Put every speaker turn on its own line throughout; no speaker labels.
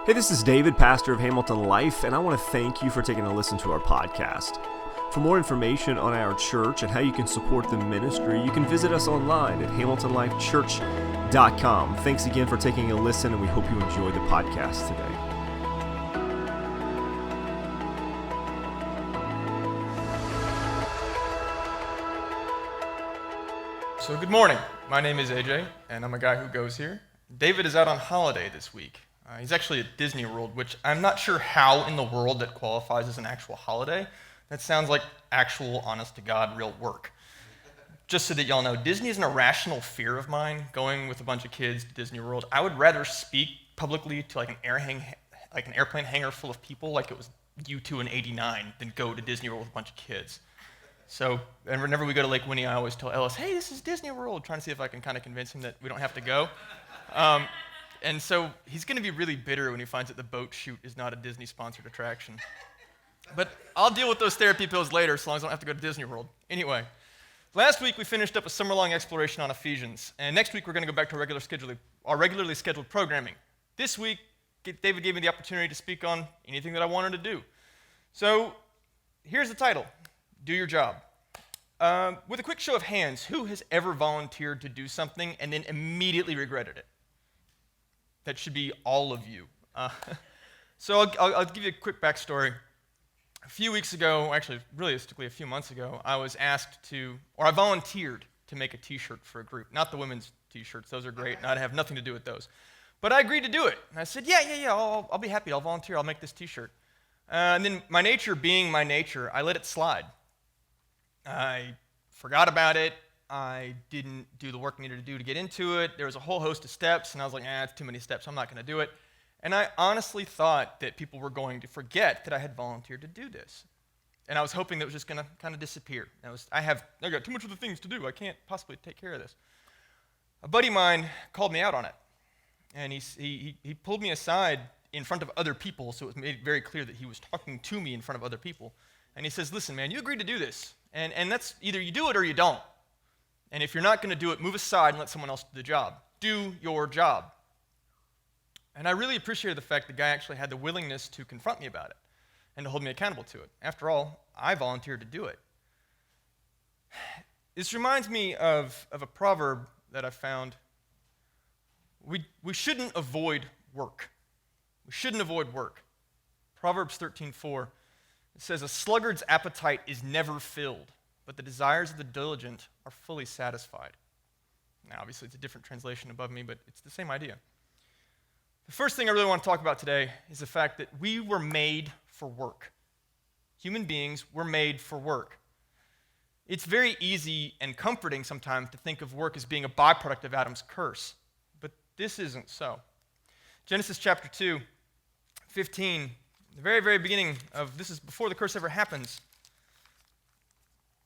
Hey, this is David, pastor of Hamilton Life, and I want to thank you for taking a listen to our podcast. For more information on our church and how you can support the ministry, you can visit us online at hamiltonlifechurch.com. Thanks again for taking a listen, and we hope you enjoy the podcast today.
So good morning. My name is AJ, and I'm a guy who goes here. David is out on holiday this week. He's actually at Disney World, which I'm not sure how in the world that qualifies as an actual holiday. That sounds like actual, honest-to-God, real work. Just so that y'all know, Disney is an irrational fear of mine, going with a bunch of kids to Disney World. I would rather speak publicly to like an airplane hangar full of people like it was U2 in '89 than go to Disney World with a bunch of kids. So, and whenever we go to Lake Winnie, I always tell Ellis, hey, this is Disney World, trying to see if I can kind of convince him that we don't have to go. And so he's going to be really bitter when he finds that the boat shoot is not a Disney-sponsored attraction. But I'll deal with those therapy pills later, so long as I don't have to go to Disney World. Anyway, last week we finished up a summer-long exploration on Ephesians, and next week we're going to go back to our regularly scheduled programming. This week, David gave me the opportunity to speak on anything that I wanted to do. So here's the title, Do Your Job. With a quick show of hands, who has ever volunteered to do something and then immediately regretted it? That should be all of you. So I'll give you a quick backstory. A few weeks ago, actually realistically a few months ago, I volunteered to make a t-shirt for a group. Not the women's t-shirts, those are great, and I'd have nothing to do with those. But I agreed to do it. And I said, yeah, I'll be happy, I'll volunteer, I'll make this t-shirt. And then my nature being my nature, I let it slide. I forgot about it. I didn't do the work I needed to do to get into it. There was a whole host of steps, and I was like, it's too many steps, I'm not going to do it. And I honestly thought that people were going to forget that I had volunteered to do this. And I was hoping that it was just going to kind of disappear. I got too much other things to do. I can't possibly take care of this. A buddy of mine called me out on it, and he pulled me aside in front of other people, so it was made very clear that he was talking to me in front of other people. And he says, listen, man, you agreed to do this, and that's either you do it or you don't. And if you're not going to do it, move aside and let someone else do the job. Do your job. And I really appreciated the fact the guy actually had the willingness to confront me about it and to hold me accountable to it. After all, I volunteered to do it. This reminds me of a proverb that I found. We shouldn't avoid work. We shouldn't avoid work. Proverbs 13:4, it says, a sluggard's appetite is never filled, but the desires of the diligent are fully satisfied. Now, obviously, it's a different translation above me, but it's the same idea. The first thing I really want to talk about today is the fact that we were made for work. Human beings were made for work. It's very easy and comforting sometimes to think of work as being a byproduct of Adam's curse, but this isn't so. Genesis chapter 2:15, the very, very beginning of this is before the curse ever happens.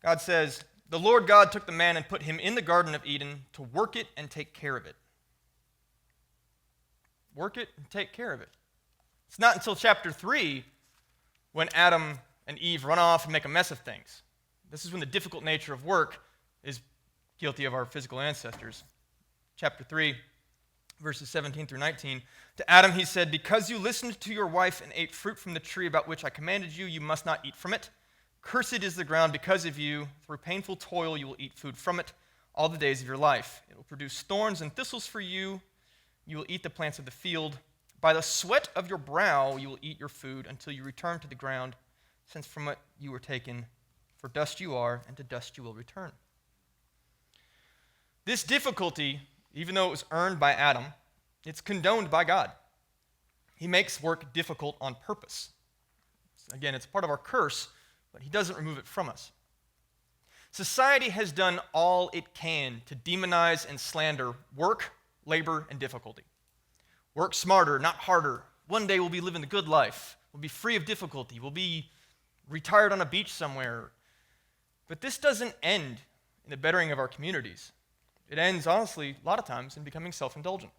God says, the Lord God took the man and put him in the Garden of Eden to work it and take care of it. Work it and take care of it. It's not until chapter 3 when Adam and Eve run off and make a mess of things. This is when the difficult nature of work is guilty of our physical ancestors. Chapter 3, verses 17 through 19. To Adam he said, because you listened to your wife and ate fruit from the tree about which I commanded you, you must not eat from it. Cursed is the ground because of you. Through painful toil you will eat food from it all the days of your life. It will produce thorns and thistles for you. You will eat the plants of the field. By the sweat of your brow you will eat your food until you return to the ground, since from it you were taken. For dust you are, and to dust you will return. This difficulty, even though it was earned by Adam, it's condoned by God. He makes work difficult on purpose. Again, it's part of our curse, but he doesn't remove it from us. Society has done all it can to demonize and slander work, labor, and difficulty. Work smarter, not harder. One day we'll be living the good life. We'll be free of difficulty. We'll be retired on a beach somewhere. But this doesn't end in the bettering of our communities. It ends, honestly, a lot of times in becoming self-indulgent.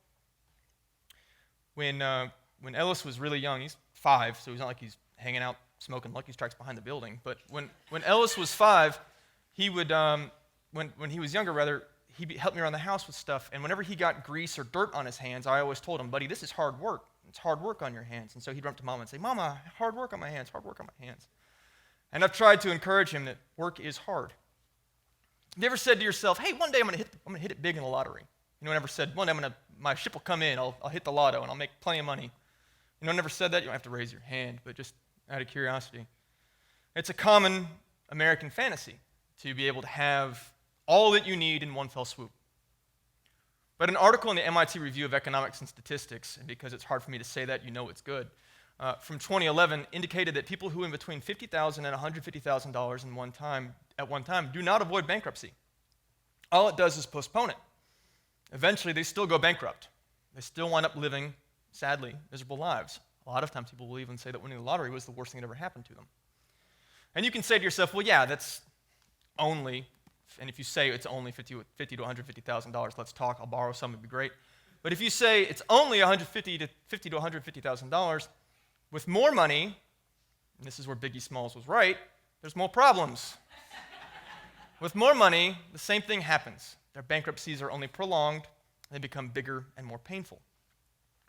When Ellis was really young, he's 5, so he's not like he's hanging out smoking Lucky Strikes behind the building. But when Ellis was 5, he would, when he was younger, rather, he helped me around the house with stuff, and whenever he got grease or dirt on his hands, I always told him, buddy, this is hard work. It's hard work on your hands. And so he'd run up to Mama and say, Mama, hard work on my hands, hard work on my hands. And I've tried to encourage him that work is hard. Have you ever said to yourself, hey, one day I'm gonna hit it big in the lottery? Anyone ever said, one day my ship will come in, I'll hit the lotto and I'll make plenty of money? Anyone ever said that? You don't have to raise your hand, but just out of curiosity. It's a common American fantasy to be able to have all that you need in one fell swoop. But an article in the MIT Review of Economics and Statistics, and because it's hard for me to say that, you know it's good, from 2011 indicated that people who earn between $50,000 and $150,000 at one time do not avoid bankruptcy. All it does is postpone it. Eventually, they still go bankrupt. They still wind up living, sadly, miserable lives. A lot of times people will even say that winning the lottery was the worst thing that ever happened to them. And you can say to yourself, well, yeah, that's only, and if you say it's only $50,000 to $150,000, let's talk, I'll borrow some, it'd be great. But if you say it's only $50,000 to $150,000, with more money, and this is where Biggie Smalls was right, there's more problems. With more money, the same thing happens. Their bankruptcies are only prolonged, and they become bigger and more painful.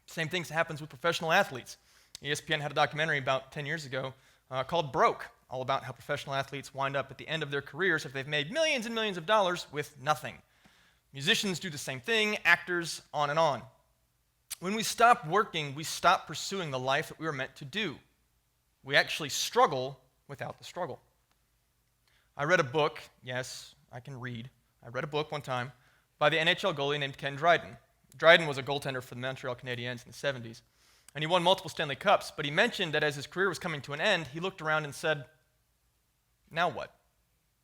Same thing happens with professional athletes. ESPN had a documentary about 10 years ago called Broke, all about how professional athletes wind up at the end of their careers if they've made millions and millions of dollars with nothing. Musicians do the same thing, actors, on and on. When we stop working, we stop pursuing the life that we were meant to do. We actually struggle without the struggle. I read a book, yes, I can read. I read a book one time by the NHL goalie named Ken Dryden. Dryden was a goaltender for the Montreal Canadiens in the 70s, and he won multiple Stanley Cups, but he mentioned that as his career was coming to an end, he looked around and said, now what?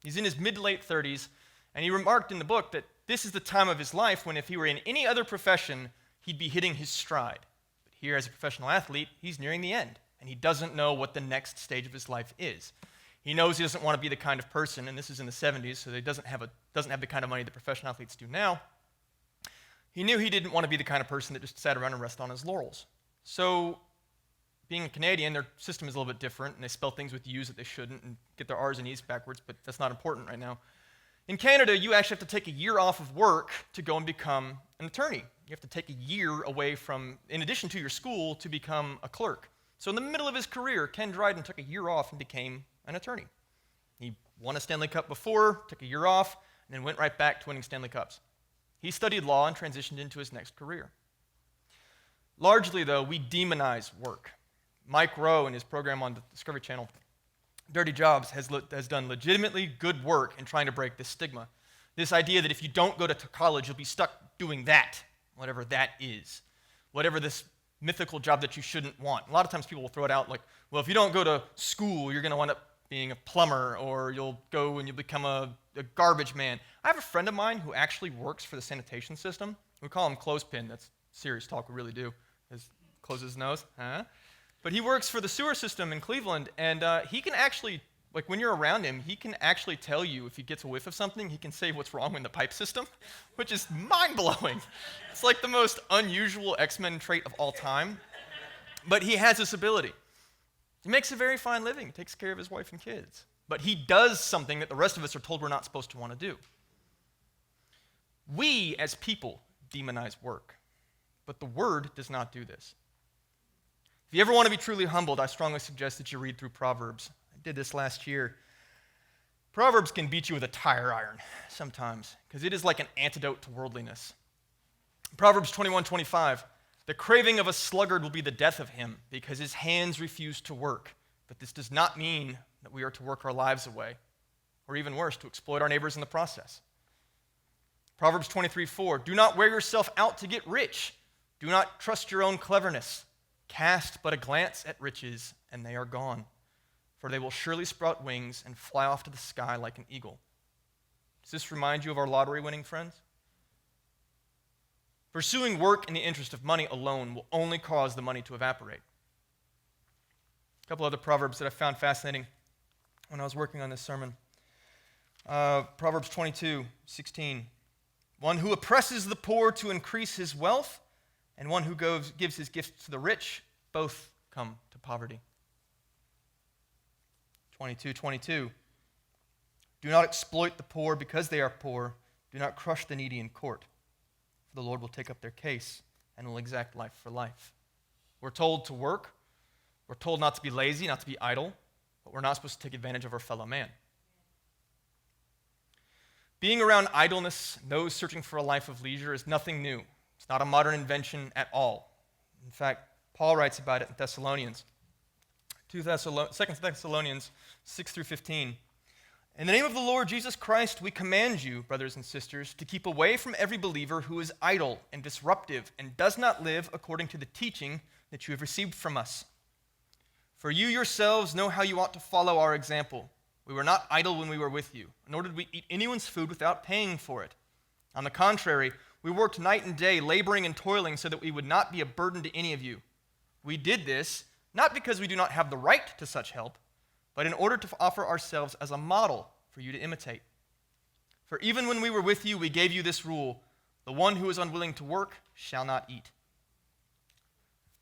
He's in his mid-to-late 30s, and he remarked in the book that this is the time of his life when if he were in any other profession, he'd be hitting his stride. But here as a professional athlete, he's nearing the end, and he doesn't know what the next stage of his life is. He knows he doesn't want to be the kind of person, and this is in the 70s, so he doesn't have the kind of money that professional athletes do now. He knew he didn't want to be the kind of person that just sat around and rested on his laurels. So, being a Canadian, their system is a little bit different, and they spell things with U's that they shouldn't and get their R's and E's backwards, but that's not important right now. In Canada, you actually have to take a year off of work to go and become an attorney. You have to take a year away from, in addition to your school, to become a clerk. So in the middle of his career, Ken Dryden took a year off and became an attorney. He won a Stanley Cup before, took a year off, and then went right back to winning Stanley Cups. He studied law and transitioned into his next career. Largely, though, we demonize work. Mike Rowe, in his program on the Discovery Channel, Dirty Jobs, has done legitimately good work in trying to break this stigma. This idea that if you don't go to college, you'll be stuck doing that, whatever that is, whatever this mythical job that you shouldn't want. A lot of times people will throw it out like, well, if you don't go to school, you're going to wind up being a plumber, or you'll go and you'll become a garbage man. I have a friend of mine who actually works for the sanitation system. We call him Clothespin. That's serious talk, we really do. He closes his nose. Huh? But he works for the sewer system in Cleveland, and he can actually, like when you're around him, he can actually tell you if he gets a whiff of something, he can say what's wrong in the pipe system, which is mind-blowing. It's like the most unusual X-Men trait of all time. But he has this ability. He makes a very fine living, takes care of his wife and kids. But he does something that the rest of us are told we're not supposed to want to do. We, as people, demonize work. But the Word does not do this. If you ever want to be truly humbled, I strongly suggest that you read through Proverbs. I did this last year. Proverbs can beat you with a tire iron sometimes, because it is like an antidote to worldliness. Proverbs 21:25, the craving of a sluggard will be the death of him, because his hands refuse to work. But this does not mean that we are to work our lives away, or even worse, to exploit our neighbors in the process. Proverbs 23:4, do not wear yourself out to get rich. Do not trust your own cleverness. Cast but a glance at riches, and they are gone, for they will surely sprout wings and fly off to the sky like an eagle. Does this remind you of our lottery-winning friends? Pursuing work in the interest of money alone will only cause the money to evaporate. A couple other proverbs that I found fascinating when I was working on this sermon. Proverbs 22:16. One who oppresses the poor to increase his wealth, and one who gives his gifts to the rich, both come to poverty. 22:22. Do not exploit the poor because they are poor. Do not crush the needy in court. For the Lord will take up their case and will exact life for life. We're told to work. We're told not to be lazy, not to be idle, but we're not supposed to take advantage of our fellow man. Being around idleness, those searching for a life of leisure, is nothing new. It's not a modern invention at all. In fact, Paul writes about it in Thessalonians. 2 Thessalonians 6 through 15. In the name of the Lord Jesus Christ, we command you, brothers and sisters, to keep away from every believer who is idle and disruptive and does not live according to the teaching that you have received from us. For you yourselves know how you ought to follow our example. We were not idle when we were with you, nor did we eat anyone's food without paying for it. On the contrary, we worked night and day, laboring and toiling so that we would not be a burden to any of you. We did this not because we do not have the right to such help, but in order to offer ourselves as a model for you to imitate. For even when we were with you, we gave you this rule: the one who is unwilling to work shall not eat.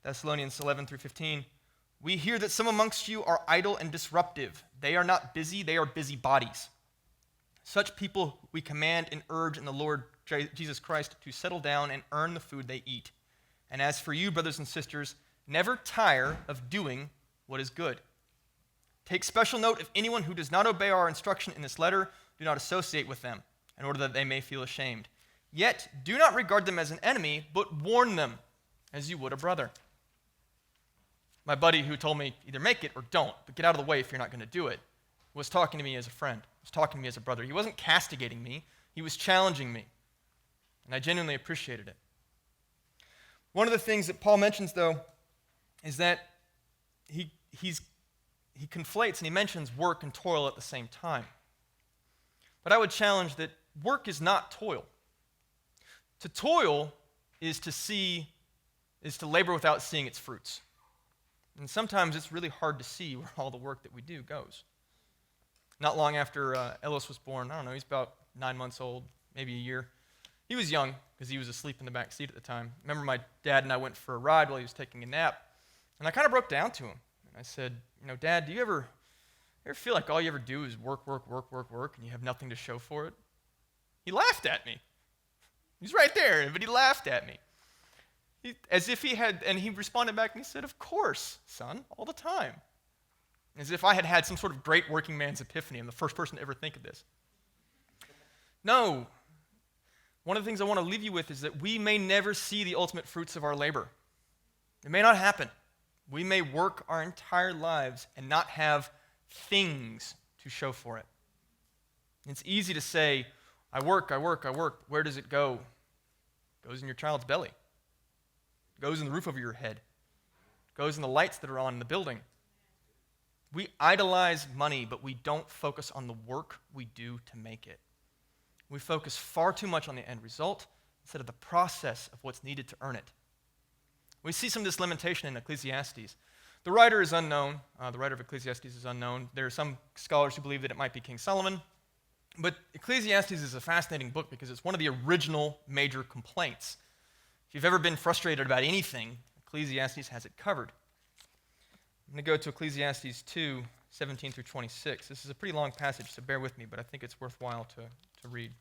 Thessalonians 11 through 15. We hear that some amongst you are idle and disruptive. They are not busy, they are busybodies. Such people we command and urge in the Lord Jesus Christ to settle down and earn the food they eat. And as for you, brothers and sisters, never tire of doing what is good. Take special note of anyone who does not obey our instruction in this letter. Do not associate with them, in order that they may feel ashamed. Yet do not regard them as an enemy, but warn them as you would a brother. My buddy who told me either make it or don't, but get out of the way if you're not going to do it, was talking to me as a friend, was talking to me as a brother. He wasn't castigating me, he was challenging me, and I genuinely appreciated it. One of the things that Paul mentions, though, is that he conflates and he mentions work and toil at the same time. But I would challenge that work is not toil. To toil is to labor without seeing its fruits. And sometimes it's really hard to see where all the work that we do goes. Not long after Ellis was born, I don't know, he's about 9 months old, maybe a year. He was young because he was asleep in the back seat at the time. I remember my dad and I went for a ride while he was taking a nap, and I kind of broke down to him. And I said, Dad, do you ever feel like all you ever do is work, and you have nothing to show for it? He laughed at me. He's right there, but he laughed at me. As if he had, and he responded back and he said, of course, son, all the time. As if I had had some sort of great working man's epiphany. I'm the first person to ever think of this. No. One of the things I want to leave you with is that we may never see the ultimate fruits of our labor. It may not happen. We may work our entire lives and not have things to show for it. It's easy to say, I work. Where does it go? It goes in your child's belly. It goes in the roof over your head. It goes in the lights that are on in the building. We idolize money, but we don't focus on the work we do to make it. We focus far too much on the end result instead of the process of what's needed to earn it. We see some of this lamentation in Ecclesiastes. The writer is unknown. The writer of Ecclesiastes is unknown. There are some scholars who believe that it might be King Solomon. But Ecclesiastes is a fascinating book because it's one of the original major complaints. If you've ever been frustrated about anything, Ecclesiastes has it covered. I'm going to go to Ecclesiastes 2, 17 through 26. This is a pretty long passage, so bear with me, but I think it's worthwhile to read.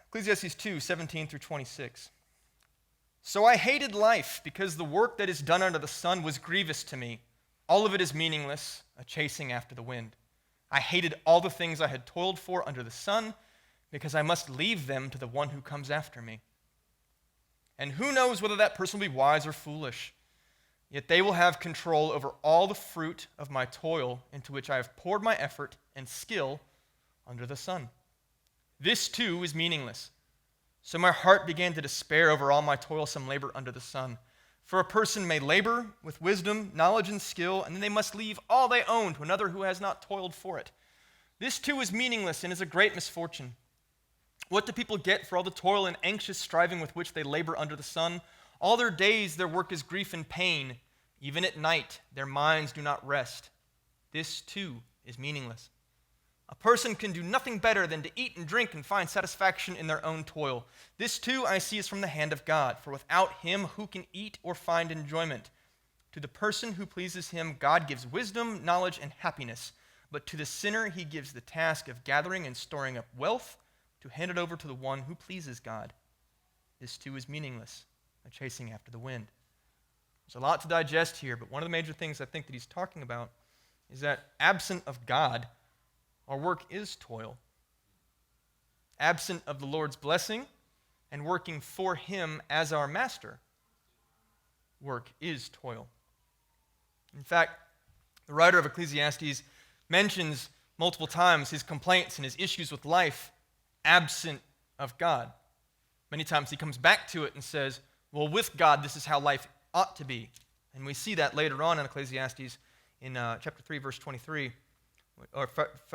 Ecclesiastes 2, 17 through 26. So I hated life because the work that is done under the sun was grievous to me. All of it is meaningless, a chasing after the wind. I hated all the things I had toiled for under the sun because I must leave them to the one who comes after me. And who knows whether that person will be wise or foolish? Yet they will have control over all the fruit of my toil into which I have poured my effort and skill under the sun. This too is meaningless. So my heart began to despair over all my toilsome labor under the sun. For a person may labor with wisdom, knowledge, and skill, and then they must leave all they own to another who has not toiled for it. This too is meaningless and is a great misfortune. What do people get for all the toil and anxious striving with which they labor under the sun? All their days their work is grief and pain. Even at night their minds do not rest. This too is meaningless. A person can do nothing better than to eat and drink and find satisfaction in their own toil. This too I see is from the hand of God, for without him who can eat or find enjoyment? To the person who pleases him, God gives wisdom, knowledge, and happiness. But to the sinner he gives the task of gathering and storing up wealth to hand it over to the one who pleases God. This too is meaningless, a by chasing after the wind. There's a lot to digest here, but one of the major things I think that he's talking about is that absent of God, our work is toil. Absent of the Lord's blessing and working for him as our master, work is toil. In fact, the writer of Ecclesiastes mentions multiple times his complaints and his issues with life absent of God. Many times he comes back to it and says, well, with God, this is how life ought to be. And we see that later on in Ecclesiastes in chapter 3, verse 23, or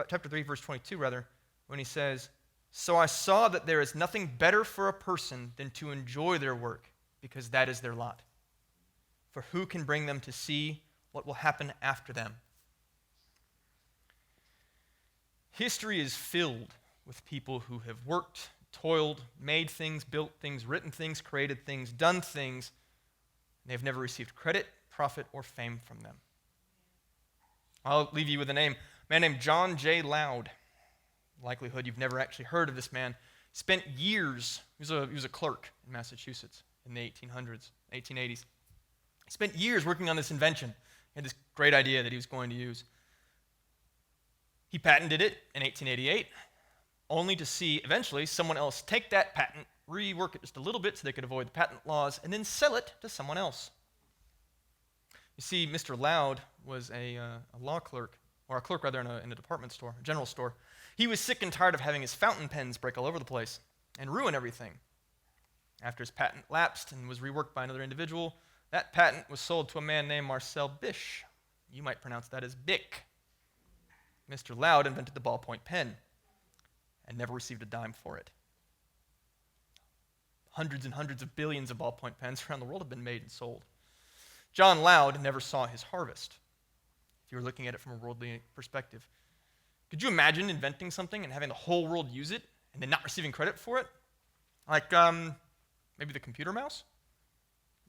chapter 3, verse 22, rather, when he says, so I saw that there is nothing better for a person than to enjoy their work, because that is their lot. For who can bring them to see what will happen after them? History is filled with people who have worked, toiled, made things, built things, written things, created things, done things, and they have never received credit, profit, or fame from them. I'll leave you with a man named John J. Loud. Likelihood you've never actually heard of this man. Spent years, he was a clerk in Massachusetts in the 1880s. He spent years working on this invention. He had this great idea that he was going to use. He patented it in 1888, only to see eventually someone else take that patent, rework it just a little bit so they could avoid the patent laws, and then sell it to someone else. You see, Mr. Loud was a law clerk, or a clerk rather, in a department store, a general store. He was sick and tired of having his fountain pens break all over the place and ruin everything. After his patent lapsed and was reworked by another individual, that patent was sold to a man named Marcel Bisch. You might pronounce that as Bic. Mr. Loud invented the ballpoint pen and never received a dime for it. Hundreds and hundreds of billions of ballpoint pens around the world have been made and sold. John Loud never saw his harvest, if you were looking at it from a worldly perspective. Could you imagine inventing something and having the whole world use it and then not receiving credit for it? Like maybe the computer mouse?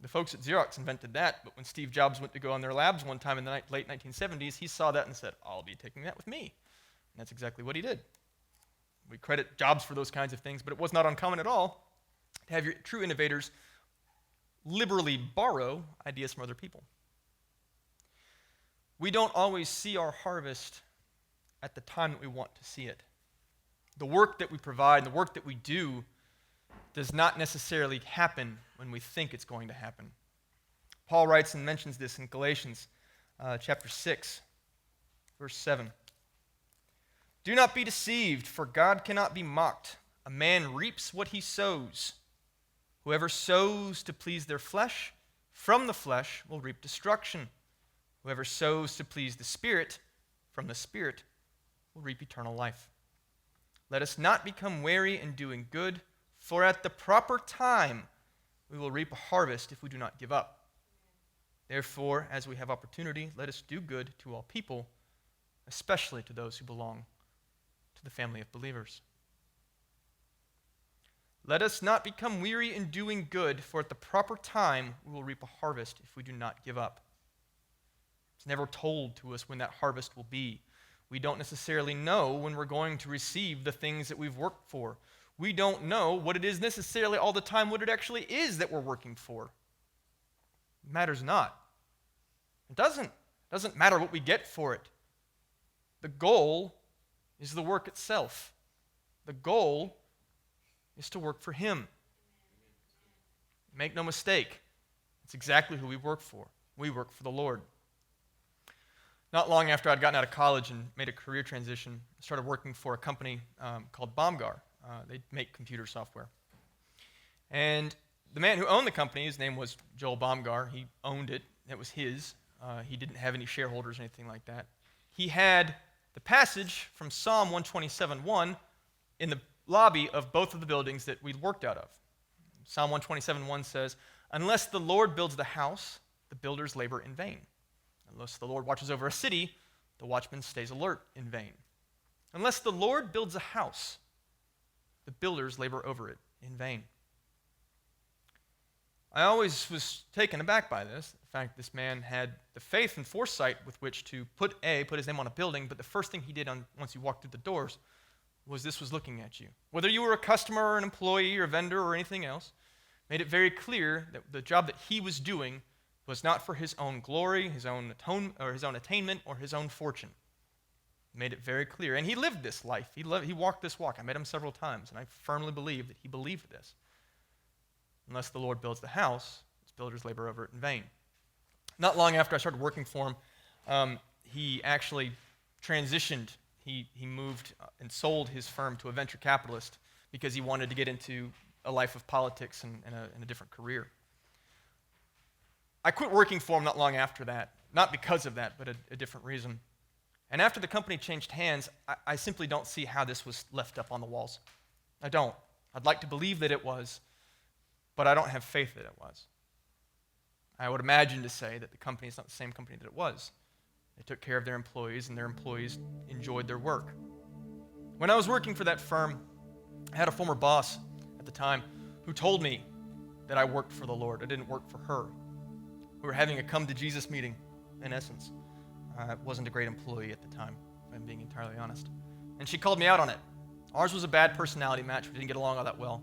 The folks at Xerox invented that, but when Steve Jobs went to go in their labs one time in the late 1970s, he saw that and said, I'll be taking that with me. And that's exactly what he did. We credit Jobs for those kinds of things, but it was not uncommon at all to have your true innovators liberally borrow ideas from other people. We don't always see our harvest at the time that we want to see it. The work that we provide and the work that we do does not necessarily happen when we think it's going to happen. Paul writes and mentions this in Galatians chapter 6, verse 7. Do not be deceived, for God cannot be mocked. A man reaps what he sows. Whoever sows to please their flesh, from the flesh will reap destruction. Whoever sows to please the Spirit, from the Spirit will reap eternal life. Let us not become weary in doing good, for at the proper time we will reap a harvest if we do not give up. Therefore, as we have opportunity, let us do good to all people, especially to those who belong to the family of believers. Let us not become weary in doing good, for at the proper time we will reap a harvest if we do not give up. It's never told to us when that harvest will be. We don't necessarily know when we're going to receive the things that we've worked for. We don't know what it is necessarily all the time, what it actually is that we're working for. It matters not. It doesn't matter what we get for it. The goal is the work itself. The goal is to work for Him. Make no mistake, it's exactly who we work for. We work for the Lord. Not long after I'd gotten out of college and made a career transition, I started working for a company called Bomgar. They make computer software. And the man who owned the company, his name was Joel Bomgar. He owned it. It was his. He didn't have any shareholders or anything like that. He had the passage from Psalm 127:1 in the lobby of both of the buildings that we worked out of. Psalm 127:1 says, "Unless the Lord builds the house, the builders labor in vain. Unless the Lord watches over a city, the watchman stays alert in vain. Unless the Lord builds a house, the builders labor over it in vain." I always was taken aback by this. The fact this man had the faith and foresight with which to put his name on a building, but the first thing he did once he walked through the doors was this was looking at you. Whether you were a customer or an employee or a vendor or anything else, Made it very clear that the job that he was doing was not for his own glory, his own attainment, or his own fortune. Made it very clear. And he lived this life. He walked this walk. I met him several times, and I firmly believe that he believed this. Unless the Lord builds the house, its builders labor over it in vain. Not long after I started working for him, he actually transitioned. He moved and sold his firm to a venture capitalist because he wanted to get into a life of politics and a different career. I quit working for him not long after that, not because of that, but a different reason. And after the company changed hands, I simply don't see how this was left up on the walls. I don't. I'd like to believe that it was, but I don't have faith that it was. I would imagine to say that the company is not the same company that it was. They took care of their employees, and their employees enjoyed their work. When I was working for that firm, I had a former boss at the time who told me that I worked for the Lord. I didn't work for her. We were having a come-to-Jesus meeting, in essence. I wasn't a great employee at the time, if I'm being entirely honest. And she called me out on it. Ours was a bad personality match. We didn't get along all that well.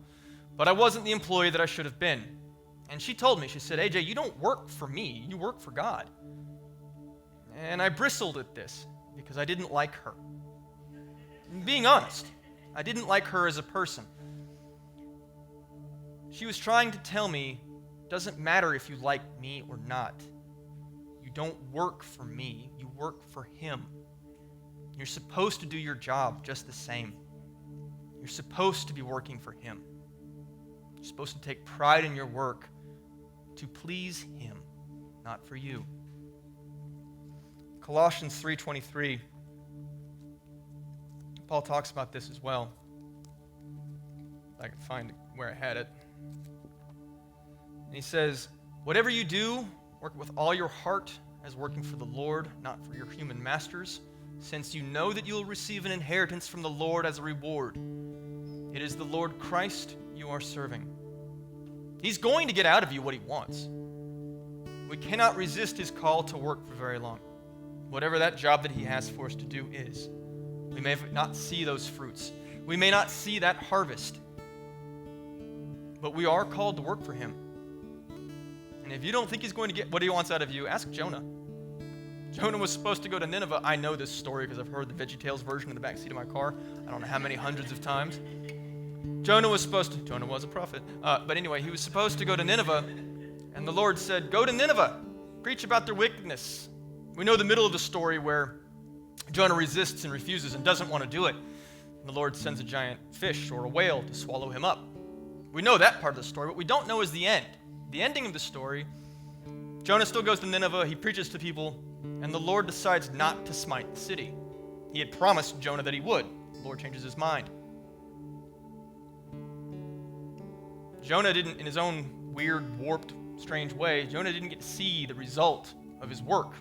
But I wasn't the employee that I should have been. And she told me, she said, AJ, you don't work for me. You work for God. And I bristled at this because I didn't like her. Being honest, I didn't like her as a person. She was trying to tell me, it doesn't matter if you like me or not. You don't work for me, you work for him. You're supposed to do your job just the same. You're supposed to be working for him. You're supposed to take pride in your work to please him, not for you. Colossians 3:23, Paul talks about this as well. If I can find where I had it. And he says, whatever you do, work with all your heart as working for the Lord, not for your human masters, since you know that you will receive an inheritance from the Lord as a reward. It is the Lord Christ you are serving. He's going to get out of you what he wants. We cannot resist his call to work for very long. Whatever that job that he has for us to do is. We may not see those fruits. We may not see that harvest. But we are called to work for him. And if you don't think he's going to get what he wants out of you, ask Jonah. Jonah was supposed to go to Nineveh. I know this story because I've heard the VeggieTales version in the backseat of my car. I don't know how many hundreds of times. Jonah was a prophet. But anyway, he was supposed to go to Nineveh, and the Lord said, go to Nineveh, preach about their wickedness. We know the middle of the story where Jonah resists and refuses and doesn't want to do it. And the Lord sends a giant fish or a whale to swallow him up. We know that part of the story. What we don't know is the end. The ending of the story, Jonah still goes to Nineveh, he preaches to people, and the Lord decides not to smite the city. He had promised Jonah that he would. The Lord changes his mind. Jonah didn't, in his own weird, warped, strange way, Jonah didn't get to see the result of his work.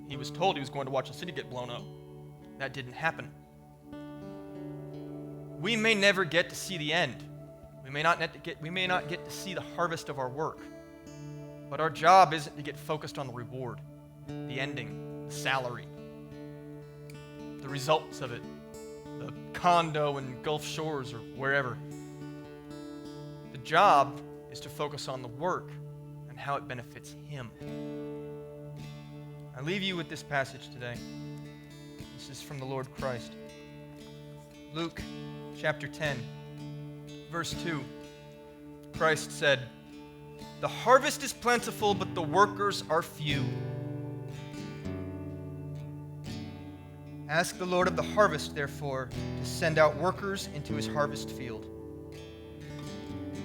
He was told he was going to watch the city get blown up. That didn't happen. We may never get to see the end. We may not get to see the harvest of our work. But our job isn't to get focused on the reward, the ending, the salary, the results of it, the condo in Gulf Shores or wherever. The job is to focus on the work and how it benefits him. I leave you with this passage today. This is from the Lord Christ. Luke chapter 10, verse 2. Christ said, the harvest is plentiful, but the workers are few. Ask the Lord of the harvest, therefore, to send out workers into his harvest field.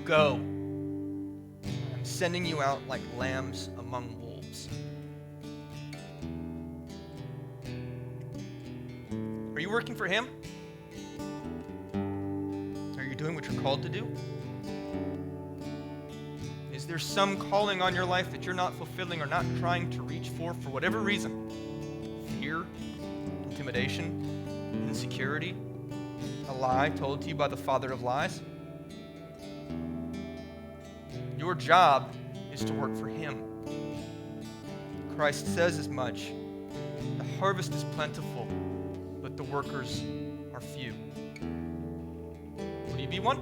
Go. I'm sending you out like lambs among wolves. Are you working for him? Are you doing what you're called to do? Is there some calling on your life that you're not fulfilling or not trying to reach for whatever reason? Fear, intimidation, insecurity, a lie told to you by the father of lies? Your job is to work for him. Christ says as much. The harvest is plentiful, but the workers are few. Will you be one?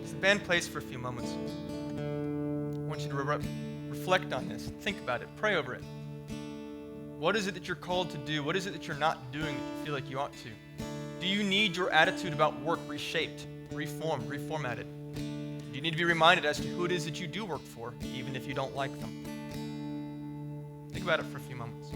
Is the band plays for a few moments, I want you to reflect on this. Think about it. Pray over it. What is it that you're called to do? What is it that you're not doing that you feel like you ought to? Do you need your attitude about work reshaped, reformed, reformatted? Do you need to be reminded as to who it is that you do work for, even if you don't like them? Think about it for a few moments.